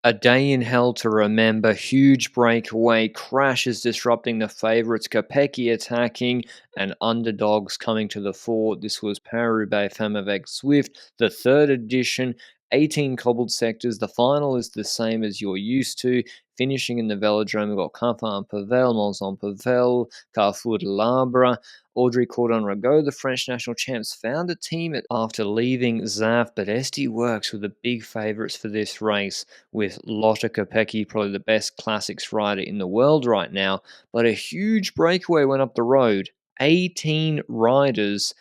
A day in hell to remember. Huge breakaway, crashes disrupting the favourites, Kopecky attacking, and underdogs coming to the fore. This was Paris-Roubaix Femmes avec Zwift, the third edition. 18 cobbled sectors. The final is the same as you're used to. Finishing in the velodrome, we've got Quintin-en-Pavel, Mons-en-Pavel, Carrefour-de-l'Arbre. Audrey Cordon-Ragot, the French national champs, found a team after leaving Zaf, but SD Works were the big favourites for this race, with Lotte Kopecky, probably the best classics rider in the world right now. But a huge breakaway went up the road. 18 riders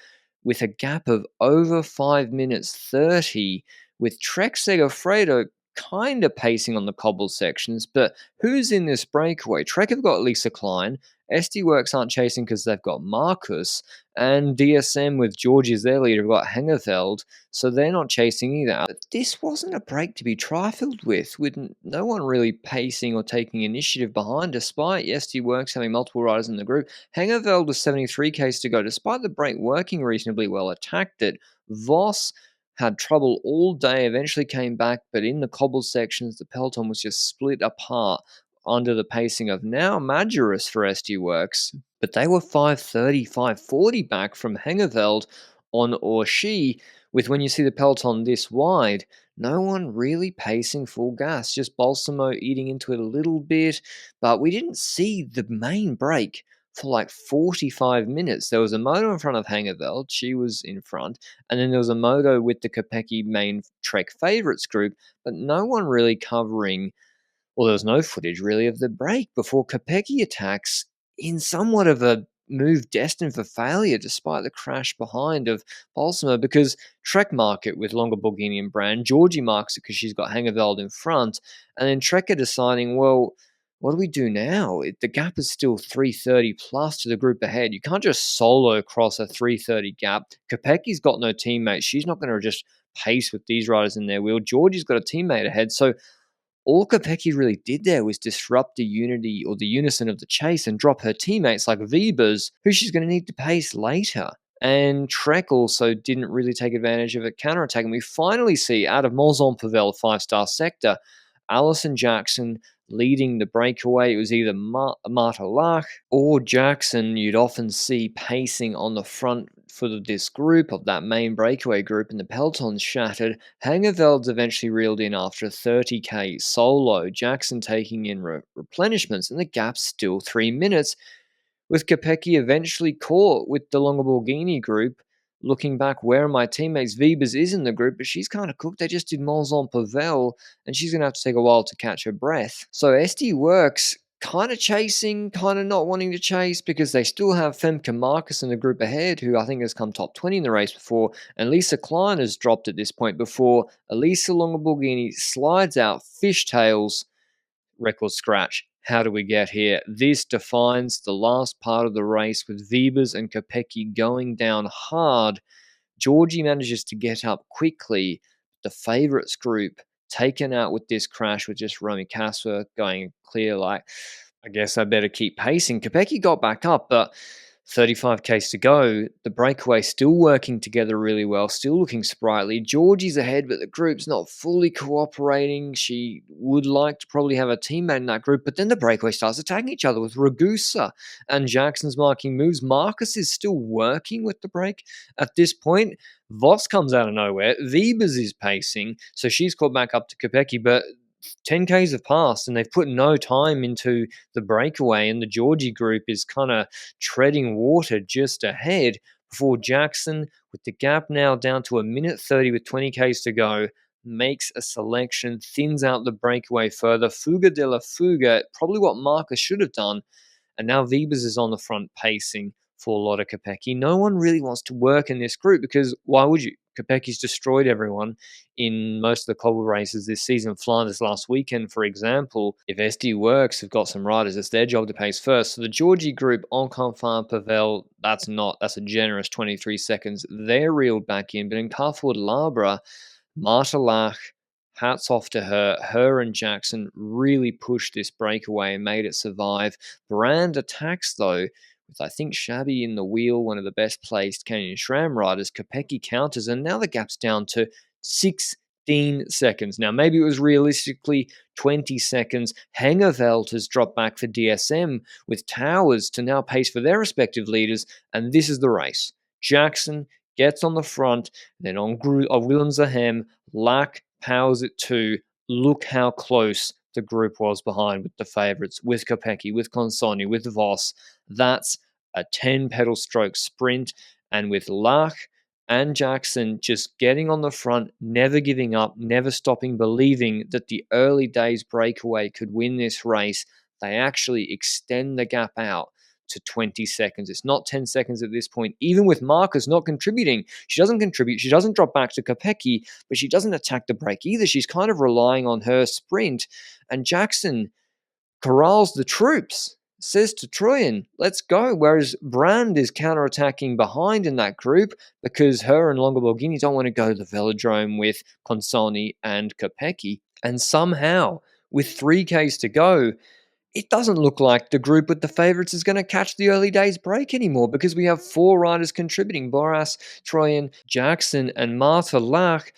with a gap of over 5 minutes 30, with Trek Segafredo kind of pacing on the cobble sections. But who's in this breakaway? Trek have got Lisa Klein. SD Works aren't chasing because they've got Marcus, and DSM with George as their leader have got Hengeveld, so they're not chasing either. But this wasn't a break to be trifled with no one really pacing or taking initiative behind, despite SD Works having multiple riders in the group. Hengeveld was 73 k's to go, despite the break working reasonably well, attacked it. Vos had trouble all day, eventually came back, but in the cobble sections, the peloton was just split apart under the pacing of now Majerus for SD Works, but they were 5:30, 5:40 back from Hengeveld on Orshi, with when you see the peloton this wide, no one really pacing full gas, just Balsamo eating into it a little bit, but we didn't see the main break for like 45 minutes. There was a moto in front of Hengeveld, she was in front, and then there was a moto with the Kopecky main Trek favourites group, but no one really covering. Well, there was no footage really of the break before Kopecky attacks in somewhat of a move destined for failure despite the crash behind of Balsamo, because Trek mark it with longer Borghinian brand, Georgie marks it because she's got Hengeveld in front, and then Trek are deciding, well, what do we do now? The gap is still 3:30 plus to the group ahead. You can't just solo cross a 3:30 gap. Kopecky's got no teammates. She's not going to just pace with these riders in their wheel. Georgie's got a teammate ahead, so all Kopecky really did there was disrupt the unity or the unison of the chase and drop her teammates like Vibers, who she's going to need to pace later. And Trek also didn't really take advantage of a counterattack. And we finally see, out of Mons-en-Pavel 5-star sector, Alison Jackson leading the breakaway. It was either Marta Lach or Jackson you'd often see pacing on the front foot of this group, of that main breakaway group, and the peloton's shattered. Hangeveld's eventually reeled in after a 30k solo, Jackson taking in replenishments, and the gap's still 3 minutes, with Kopecky eventually caught with the Longoborghini group. Looking back, where are my teammates? Vibers is in the group, but she's kind of cooked. They just did Mons-en-Pavel, and she's going to have to take a while to catch her breath. So SD Works kind of chasing, kind of not wanting to chase, because they still have Femke Marcus in the group ahead, who I think has come top 20 in the race before, and Lisa Klein has dropped at this point before Elisa Longoborghini slides out, fishtails, record scratch. How do we get here? This defines the last part of the race, with Vibers and Kopecky going down hard. Georgie manages to get up quickly. The favourites group taken out with this crash, with just Romy Kasper going clear like, I guess I better keep pacing. Kopecky got back up, but 35k's to go. The breakaway still working together really well, still looking sprightly. Georgie's ahead, but the group's not fully cooperating. She would like to probably have a teammate in that group, but then the breakaway starts attacking each other with Ragusa and Jackson's marking moves. Marcus is still working with the break at this point. Vos comes out of nowhere. Vibers is pacing, so she's caught back up to Kopecky, but 10k's have passed and they've put no time into the breakaway, and the Georgie group is kind of treading water just ahead before Jackson, with the gap now down to 1:30 with 20k's to go, makes a selection, thins out the breakaway further. Fuga de la Fuga, probably what Marcus should have done, and now Vibers is on the front pacing for Lotte Kopecky. No one really wants to work in this group, because why would you? Kopecky's destroyed everyone in most of the cobble races this season. Flanders last weekend, for example. If SD Works have got some riders, it's their job to pace first. So the Georgie group on Quintin-en-Pavel, that's a generous 23 seconds. They're reeled back in. But in Carrefour-de-l'Arbre, Marta Lach, hats off to her. Her and Jackson really pushed this breakaway and made it survive. Brand attacks, though, with I think Shabby in the wheel, one of the best placed Canyon SRAM riders. Kopecky counters, and now the gap's down to 6 15 seconds. Now, maybe it was realistically 20 seconds. Hengeveld has dropped back for DSM with Towers to now pace for their respective leaders, and this is the race. Jackson gets on the front, then on Willems-Ahem, Lack powers it too. Look how close the group was behind with the favourites, with Kopecky, with Consonni, with Vos. That's a 10-pedal stroke sprint, and with Lack and Jackson just getting on the front, never giving up, never stopping believing that the early days breakaway could win this race, they actually extend the gap out to 20 seconds. It's not 10 seconds at this point. Even with Marcus not contributing, she doesn't contribute. She doesn't drop back to Kopecky, but she doesn't attack the break either. She's kind of relying on her sprint. And Jackson corrals the troops, says to Trojan, let's go. Whereas Brand is counterattacking behind in that group because her and Longoborghini don't want to go to the velodrome with Consonni and Kopecky. And somehow, with 3Ks to go, it doesn't look like the group with the favourites is going to catch the early days break anymore because we have 4 riders contributing, Boras, Trojan, Jackson, and Marta Lack,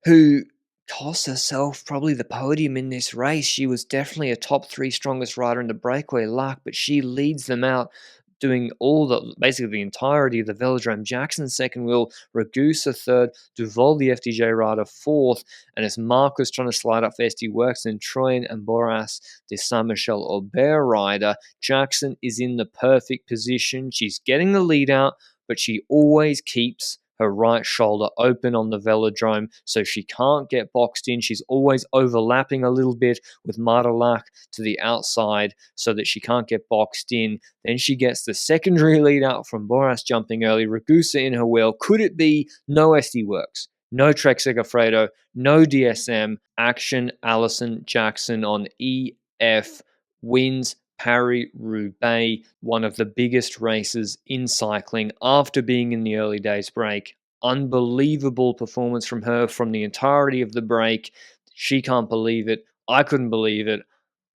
who cost herself probably the podium in this race. She was definitely a top 3 strongest rider in the breakaway, Lack, but she leads them out doing basically the entirety of the velodrome. Jackson second wheel, Ragusa third, Duval the FDJ rider fourth, and it's Marcus trying to slide up for SD Works, and Troyan and Boras the Saint-Michel Aubert rider. Jackson is in the perfect position. She's getting the lead out, but she always keeps her right shoulder open on the velodrome so she can't get boxed in. She's always overlapping a little bit with Marta to the outside so that she can't get boxed in. Then she gets the secondary lead out from Boras jumping early, Ragusa in her wheel. Could it be no SD Works, no Trek Segafredo, no DSM? Action Allison Jackson on EF wins Paris-Roubaix, one of the biggest races in cycling after being in the early days break. Unbelievable performance from her from the entirety of the break. She can't believe it. I couldn't believe it.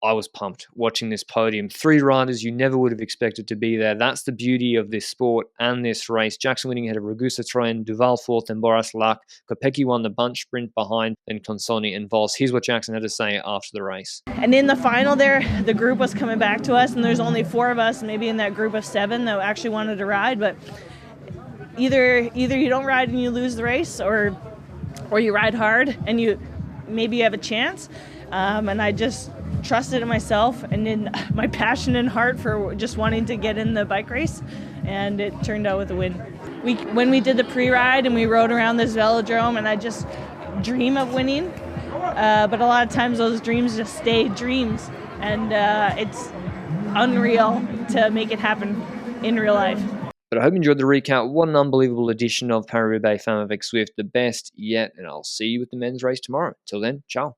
I was pumped watching this podium. 3 riders you never would have expected to be there. That's the beauty of this sport and this race. Jackson winning ahead of Ragusa, Troyan, Duval fourth, and Boras Lack. Kopecky won the bunch sprint behind, then Consonni and Vos. Here's what Jackson had to say after the race. And in the final there, the group was coming back to us, and there's only 4 of us, maybe in that group of 7, that actually wanted to ride. But either you don't ride and you lose the race, or you ride hard and you have a chance. And I just trusted in myself and in my passion and heart for just wanting to get in the bike race, and it turned out with a win. When we did the pre-ride and we rode around this velodrome, and I just dream of winning, but a lot of times those dreams just stay dreams, and it's unreal to make it happen in real life. But I hope you enjoyed the recap. What an unbelievable edition of Paris-Roubaix Femmes avec Zwift, the best yet, and I'll see you with the men's race tomorrow. Till then, ciao.